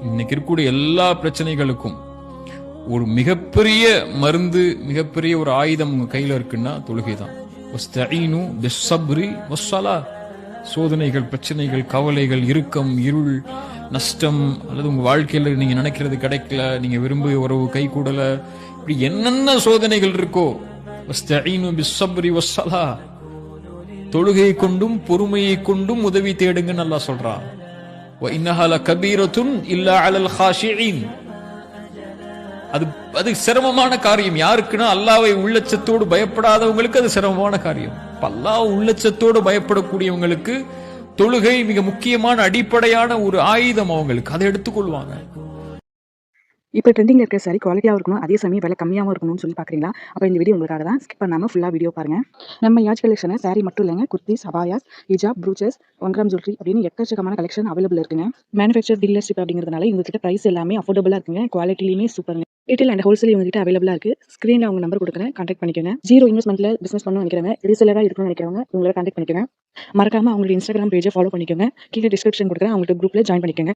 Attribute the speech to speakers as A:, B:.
A: இன்னைக்கு இருக்கக்கூடிய எல்லா பிரச்சனைகளுக்கும் ஒரு மிகப்பெரிய மருந்து, மிகப்பெரிய ஒரு ஆயுதம் உங்க கையில இருக்குன்னா தொழுகை தான். சோதனைகள், பிரச்சனைகள், கவலைகள், இறுக்கம், இருள், நஷ்டம், அல்லது உங்க வாழ்க்கையில நீங்க நினைக்கிறது கிடைக்கல, நீங்க விரும்பிய உறவு கை கூடல, இப்படி என்னென்ன சோதனைகள் இருக்கோ தொழுகையை கொண்டும் பொறுமையை கொண்டும் உதவி தேடுங்க நல்லா சொல்றான். அது சிரமமான காரியம். யாருக்குன்னா அல்லாஹ்வை உள்ளச்சத்தோடு பயப்படாதவங்களுக்கு அது சிரமமான காரியம். அல்லாஹ் உள்ளச்சத்தோடு பயப்படக்கூடியவங்களுக்கு தொழுகை மிக முக்கியமான அடிப்படையான ஒரு ஆயுதம். அவங்களுக்கு அதை எடுத்துக்கொள்வாங்க.
B: இப்போ ட்ரெண்டிங் இருக்க சாரி குவாலிட்டியாக இருக்கணும், அதே சமயம் விலை கம்மியாகவும் இருக்கணும்னு சொல்லி பார்க்குறீங்களா? அப்போ இந்த வீடியோ உங்களுக்காக தான். ஸ்கிப் பண்ணாமல் ஃபுல்லாக வீடியோ பாருங்கள். நம்ம யாஜ் கலெக்ஷனை சாரி மட்டும் இல்லைங்க, குர்த்திஸ், அபாயாஸ், ஹிஜாப், ப்ரூச்சஸ், 1 கிராம் ஜுவல்லரி அப்படின்னு எக்கச்சக்கமான கலெக்ஷன் அவைலபிள் இருக்குங்க. மேனுஃபேக்சர் டீலர்ஷிப் அப்படிங்கிறதுனால இவங்ககிட்ட ப்ரைஸ் எல்லாமே அஃபோர்டபுளாக இருக்குங்க. குவாலிட்டிலையுமே சூப்பருங்க. ரீட்டைல் அண்ட் ஹோல்சேல் இவங்ககிட்ட அவைலபிளாக இருக்குது. ஸ்க்ரீனில் அவங்க நம்பர் கொடுக்குறேன், கான்டாக்ட் பண்ணிக்கோங்க. 0 இன்வெஸ்ட்மெண்ட்டில் பிஸ்னஸ் பண்ணணும்னு நினைக்கிறவங்க, ரீசெலராக இருக்கணும்னு நினைக்கிறவங்க உங்களை கான்டாக்ட் பண்ணிக்கோங்க. மறக்காமல் அவங்களோட இன்ஸ்டாகிராம் பேஜை ஃபாலோ பண்ணிக்கோங்க. கீழே டிஸ்கிரிப்ஷன் கொடுக்குறேன், அவங்கள்ட்ட குரூப்பில் ஜாயின் பண்ணிக்கோங்க.